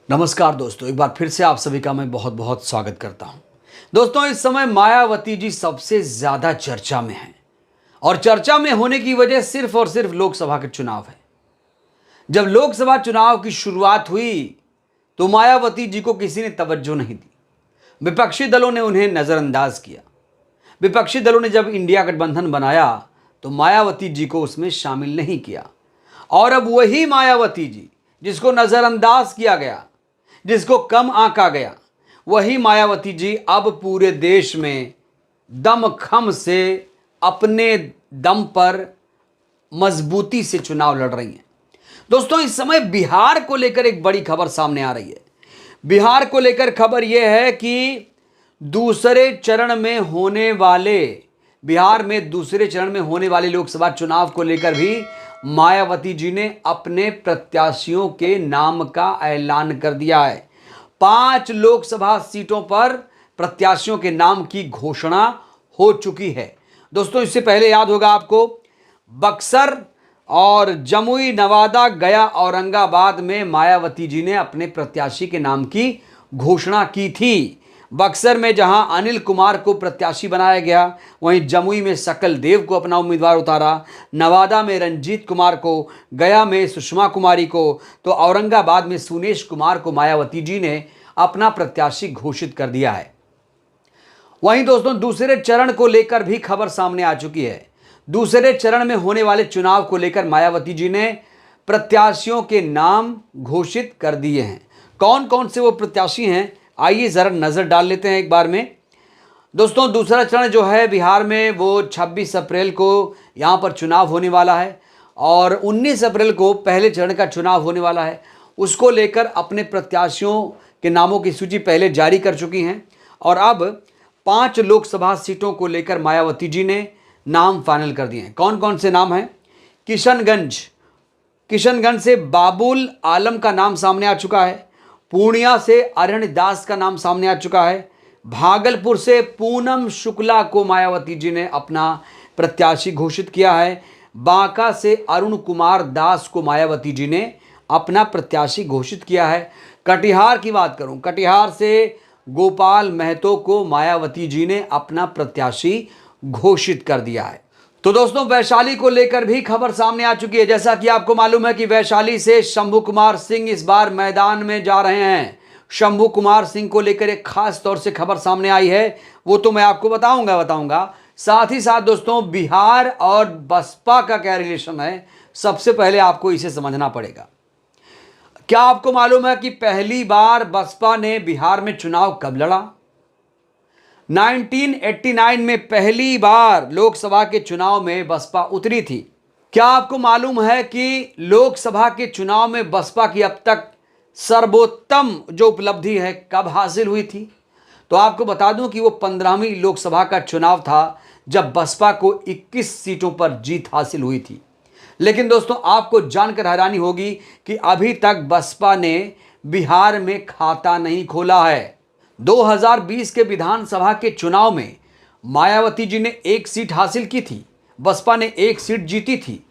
नमस्कार दोस्तों, एक बार फिर से आप सभी का मैं बहुत बहुत स्वागत करता हूं। दोस्तों, इस समय मायावती जी सबसे ज्यादा चर्चा में हैं और चर्चा में होने की वजह सिर्फ और सिर्फ लोकसभा के चुनाव है। जब लोकसभा चुनाव की शुरुआत हुई तो मायावती जी को किसी ने तवज्जो नहीं दी। विपक्षी दलों ने उन्हें नजरअंदाज किया। विपक्षी दलों ने जब इंडिया गठबंधन बनाया तो मायावती जी को उसमें शामिल नहीं किया और अब वही मायावती जी जिसको नजरअंदाज किया गया, जिसको कम आंका गया, वही मायावती जी अब पूरे देश में दमखम से अपने दम पर मजबूती से चुनाव लड़ रही हैं। दोस्तों, इस समय बिहार को लेकर एक बड़ी खबर सामने आ रही है। बिहार को लेकर खबर यह है कि बिहार में दूसरे चरण में होने वाले लोकसभा चुनाव को लेकर भी मायावती जी ने अपने प्रत्याशियों के नाम का ऐलान कर दिया है। 5 लोकसभा सीटों पर प्रत्याशियों के नाम की घोषणा हो चुकी है। दोस्तों, इससे पहले याद होगा आपको, बक्सर और जमुई, नवादा, गया, औरंगाबाद में मायावती जी ने अपने प्रत्याशी के नाम की घोषणा की थी। बक्सर में जहां अनिल कुमार को प्रत्याशी बनाया गया, वहीं जमुई में सकल देव को अपना उम्मीदवार उतारा, नवादा में रंजीत कुमार को, गया में सुषमा कुमारी को, तो औरंगाबाद में सुनेश कुमार को मायावती जी ने अपना प्रत्याशी घोषित कर दिया है। वहीं दोस्तों, दूसरे चरण को लेकर भी खबर सामने आ चुकी है। दूसरे चरण में होने वाले चुनाव को लेकर मायावती जी ने प्रत्याशियों के नाम घोषित कर दिए हैं। कौन कौन से वो प्रत्याशी हैं, आइए जरा नजर डाल लेते हैं एक बार में। दोस्तों, दूसरा चरण जो है बिहार में, वो 26 अप्रैल को यहां पर चुनाव होने वाला है और 19 अप्रैल को पहले चरण का चुनाव होने वाला है। उसको लेकर अपने प्रत्याशियों के नामों की सूची पहले जारी कर चुकी हैं और अब 5 लोकसभा सीटों को लेकर मायावती जी ने नाम फाइनल कर दिए हैं। कौन कौन से नाम हैं? किशनगंज से बाबुल आलम का नाम सामने आ चुका है। पूर्णिया से अरण्य दास का नाम सामने आ चुका है। भागलपुर से पूनम शुक्ला को मायावती जी ने अपना प्रत्याशी घोषित किया है। बांका से अरुण कुमार दास को मायावती जी ने अपना प्रत्याशी घोषित किया है। कटिहार की बात करूं, कटिहार से गोपाल महतो को मायावती जी ने अपना प्रत्याशी घोषित कर दिया है। तो दोस्तों, वैशाली को लेकर भी खबर सामने आ चुकी है। जैसा कि आपको मालूम है कि वैशाली से शंभू कुमार सिंह इस बार मैदान में जा रहे हैं। शंभू कुमार सिंह को लेकर एक खास तौर से खबर सामने आई है, वो तो मैं आपको बताऊंगा। साथ ही साथ दोस्तों, बिहार और बसपा का क्या रिलेशन है, सबसे पहले आपको इसे समझना पड़ेगा। क्या आपको मालूम है कि पहली बार बसपा ने बिहार में चुनाव कब लड़ा? 1989 में पहली बार लोकसभा के चुनाव में बसपा उतरी थी। क्या आपको मालूम है कि लोकसभा के चुनाव में बसपा की अब तक सर्वोत्तम जो उपलब्धि है कब हासिल हुई थी? तो आपको बता दूं कि वो 15वीं लोकसभा का चुनाव था जब बसपा को 21 सीटों पर जीत हासिल हुई थी। लेकिन दोस्तों, आपको जानकर हैरानी होगी कि अभी तक बसपा ने बिहार में खाता नहीं खोला है। 2020 के विधानसभा के चुनाव में मायावती जी ने 1 सीट हासिल की थी, बसपा ने 1 सीट जीती थी।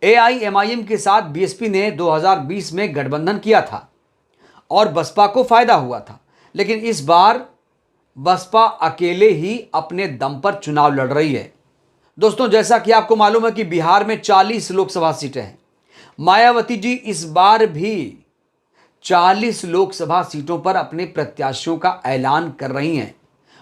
AIMIM के साथ बीएसपी ने 2020 में गठबंधन किया था और बसपा को फायदा हुआ था। लेकिन इस बार बसपा अकेले ही अपने दम पर चुनाव लड़ रही है। दोस्तों, जैसा कि आपको मालूम है कि बिहार में 40 लोकसभा सीटें हैं। मायावती जी इस बार भी 40 लोकसभा सीटों पर अपने प्रत्याशियों का ऐलान कर रही हैं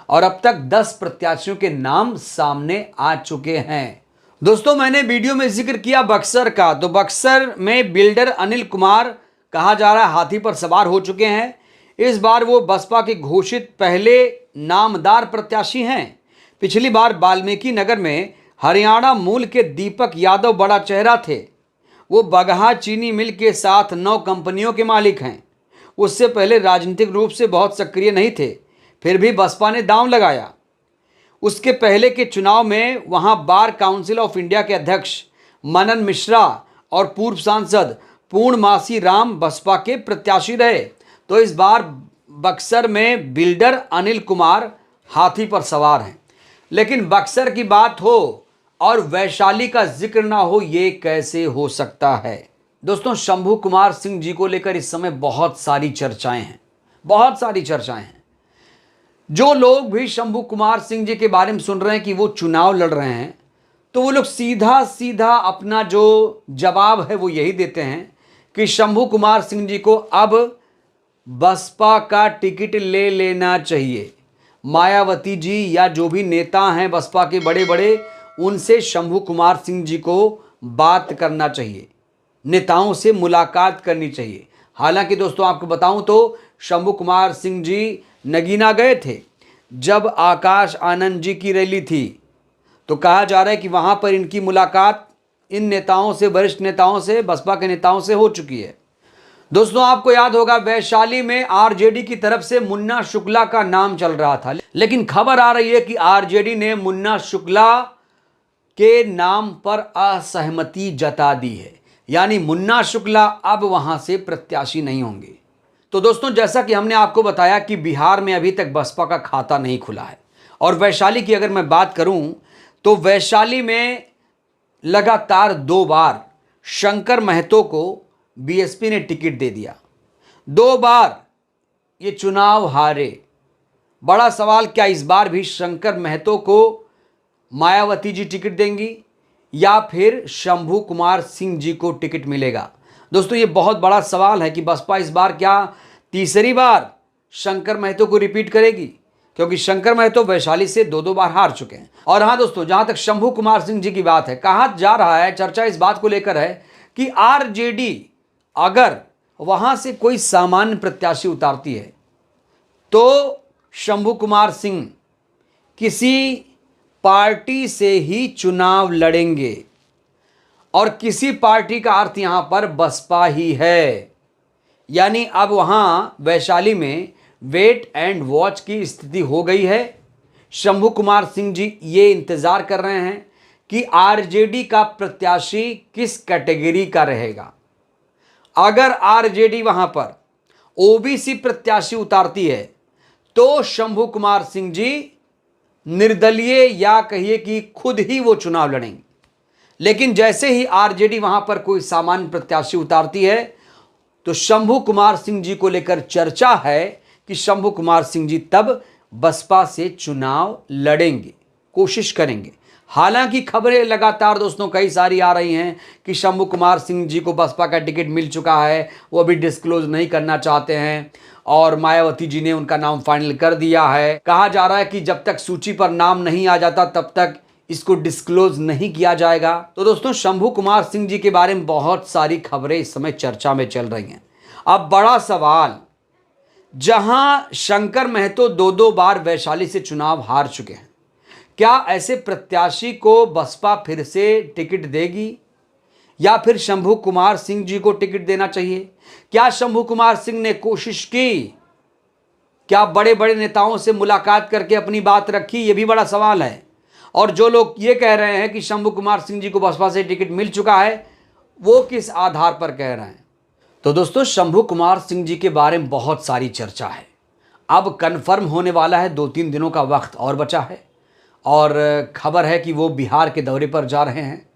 और अब तक 10 प्रत्याशियों के नाम सामने आ चुके हैं। दोस्तों, मैंने वीडियो में जिक्र किया बक्सर का, तो बक्सर में बिल्डर अनिल कुमार कहा जा रहा है हाथी पर सवार हो चुके हैं। इस बार वो बसपा के घोषित पहले नामदार प्रत्याशी हैं। पिछली बार वाल्मीकि नगर में हरियाणा मूल के दीपक यादव बड़ा चेहरा थे। वो बगहा चीनी मिल के साथ 9 कंपनियों के मालिक हैं। उससे पहले राजनीतिक रूप से बहुत सक्रिय नहीं थे, फिर भी बसपा ने दांव लगाया। उसके पहले के चुनाव में वहां बार काउंसिल ऑफ इंडिया के अध्यक्ष मनन मिश्रा और पूर्व सांसद पूर्णमासी राम बसपा के प्रत्याशी रहे। तो इस बार बक्सर में बिल्डर अनिल कुमार हाथी पर सवार हैं। लेकिन बक्सर की बात हो और वैशाली का जिक्र ना हो, ये कैसे हो सकता है? दोस्तों शंभू कुमार सिंह जी को लेकर इस समय बहुत सारी चर्चाएं हैं, बहुत सारी चर्चाएं हैं। जो लोग भी शंभू कुमार सिंह जी के बारे में सुन रहे हैं कि वो चुनाव लड़ रहे हैं, तो वो लोग सीधा सीधा अपना जो जवाब है वो यही देते हैं कि शंभू कुमार सिंह जी को अब बसपा का टिकट ले लेना चाहिए। मायावती जी या जो भी नेता हैं बसपा के बड़े बड़े, उनसे शंभू कुमार सिंह जी को बात करना चाहिए, नेताओं से मुलाकात करनी चाहिए। हालांकि दोस्तों आपको बताऊं तो शंभू कुमार सिंह जी नगीना गए थे। जब आकाश आनंद जी की रैली थी तो कहा जा रहा है कि वहां पर इनकी मुलाकात इन नेताओं से, वरिष्ठ नेताओं से, बसपा के नेताओं से हो चुकी है। दोस्तों आपको याद होगा वैशाली में आरजेडी की तरफ से मुन्ना शुक्ला का नाम चल रहा था, लेकिन खबर आ रही है कि आरजेडी ने मुन्ना शुक्ला के नाम पर असहमति जता दी है, यानी मुन्ना शुक्ला अब वहां से प्रत्याशी नहीं होंगे। तो दोस्तों जैसा कि हमने आपको बताया कि बिहार में अभी तक बसपा का खाता नहीं खुला है, और वैशाली की अगर मैं बात करूं तो वैशाली में लगातार 2 बार शंकर महतो को बीएसपी ने टिकट दे दिया, 2 बार ये चुनाव हारे। बड़ा सवाल, क्या इस बार भी शंकर महतो को मायावती जी टिकट देंगी या फिर शंभू कुमार सिंह जी को टिकट मिलेगा? दोस्तों ये बहुत बड़ा सवाल है कि बसपा इस बार क्या तीसरी बार शंकर महतो को रिपीट करेगी, क्योंकि शंकर महतो वैशाली से 2 बार हार चुके हैं। और हाँ दोस्तों, जहां तक शंभू कुमार सिंह जी की बात है, कहा जा रहा है, चर्चा इस बात को लेकर है कि आरजेडी अगर वहां से कोई सामान्य प्रत्याशी उतारती है तो शंभू कुमार सिंह किसी पार्टी से ही चुनाव लड़ेंगे, और किसी पार्टी का अर्थ यहां पर बसपा ही है। यानी अब वहां वैशाली में वेट एंड वॉच की स्थिति हो गई है। शंभू कुमार सिंह जी ये इंतजार कर रहे हैं कि आरजेडी का प्रत्याशी किस कैटेगरी का रहेगा। अगर आरजेडी वहां पर ओबीसी प्रत्याशी उतारती है तो शंभू कुमार सिंह जी निर्दलीय या कहिए कि खुद ही वो चुनाव लड़ेंगे। लेकिन जैसे ही आरजेडी वहां पर कोई सामान्य प्रत्याशी उतारती है तो शंभू कुमार सिंह जी को लेकर चर्चा है कि शंभू कुमार सिंह जी तब बसपा से चुनाव लड़ेंगे, कोशिश करेंगे। हालांकि खबरें लगातार दोस्तों कई सारी आ रही हैं कि शंभू कुमार सिंह जी को बसपा का टिकट मिल चुका है, वो अभी डिस्क्लोज नहीं करना चाहते हैं, और मायावती जी ने उनका नाम फाइनल कर दिया है। कहा जा रहा है कि जब तक सूची पर नाम नहीं आ जाता तब तक इसको डिस्क्लोज नहीं किया जाएगा। तो दोस्तों शंभू कुमार सिंह जी के बारे में बहुत सारी खबरें इस समय चर्चा में चल रही हैं। अब बड़ा सवाल, जहां शंकर महतो 2 बार वैशाली से चुनाव हार चुके हैं, क्या ऐसे प्रत्याशी को बसपा फिर से टिकट देगी या फिर शंभू कुमार सिंह जी को टिकट देना चाहिए? क्या शंभू कुमार सिंह ने कोशिश की, क्या बड़े बड़े नेताओं से मुलाकात करके अपनी बात रखी? ये भी बड़ा सवाल है। और जो लोग ये कह रहे हैं कि शंभू कुमार सिंह जी को बसपा से टिकट मिल चुका है, वो किस आधार पर कह रहे हैं? तो दोस्तों शंभू कुमार सिंह जी के बारे में बहुत सारी चर्चा है। अब कन्फर्म होने वाला है, 2-3 दिनों का वक्त और बचा है, और खबर है कि वो बिहार के दौरे पर जा रहे हैं,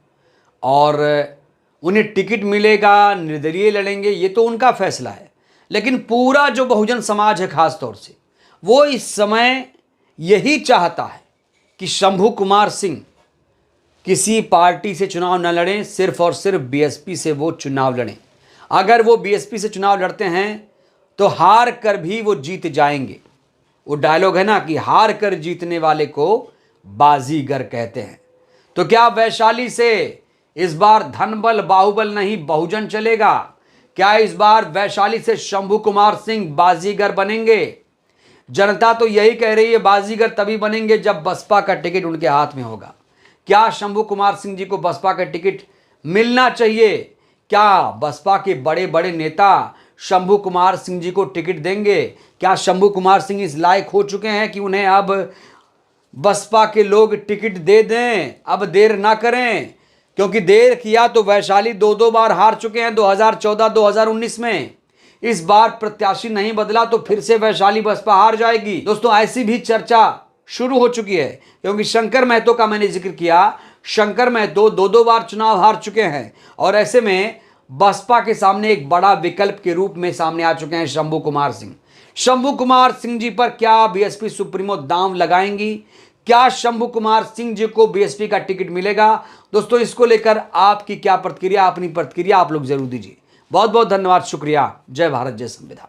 और उन्हें टिकट मिलेगा, निर्दलीय लड़ेंगे, ये तो उनका फैसला है। लेकिन पूरा जो बहुजन समाज है खास तौर से, वो इस समय यही चाहता है कि शंभू कुमार सिंह किसी पार्टी से चुनाव न लड़ें, सिर्फ और सिर्फ बीएसपी से वो चुनाव लड़ें। अगर वो बीएसपी से चुनाव लड़ते हैं तो हार कर भी वो जीत जाएंगे। वो डायलॉग है ना कि हार कर जीतने वाले को बाजीगर कहते हैं। तो क्या वैशाली से इस बार धनबल बाहुबल नहीं बहुजन चलेगा? क्या इस बार वैशाली से शंभू कुमार सिंह बाजीगर बनेंगे? जनता तो यही कह रही है बाजीगर तभी बनेंगे जब बसपा का टिकट उनके हाथ में होगा। क्या शंभू कुमार सिंह जी को बसपा का टिकट मिलना चाहिए? क्या बसपा के बड़े बड़े नेता शंभू कुमार सिंह जी को टिकट देंगे? क्या शंभू कुमार सिंह इस लायक हो चुके हैं कि उन्हें अब बसपा के लोग टिकट दे दें? अब देर ना करें, क्योंकि देर किया तो वैशाली 2 बार हार चुके हैं, 2014, 2019 में। इस बार प्रत्याशी नहीं बदला तो फिर से वैशाली बसपा हार जाएगी। दोस्तों ऐसी भी चर्चा शुरू हो चुकी है, क्योंकि शंकर महतो का मैंने जिक्र किया। शंकर महतो 2 बार चुनाव हार चुके हैं, और ऐसे में बसपा के सामने एक बड़ा विकल्प के रूप में सामने आ चुके हैं शंभू कुमार सिंह। शंभू कुमार सिंह जी पर क्या बीएसपी सुप्रीमो दांव लगाएंगी? क्या शंभू कुमार सिंह जी को बीएसपी का टिकट मिलेगा? दोस्तों, इसको लेकर आपकी क्या प्रतिक्रिया, अपनी प्रतिक्रिया आप लोग जरूर दीजिए। बहुत बहुत धन्यवाद, शुक्रिया। जय भारत, जय संविधान।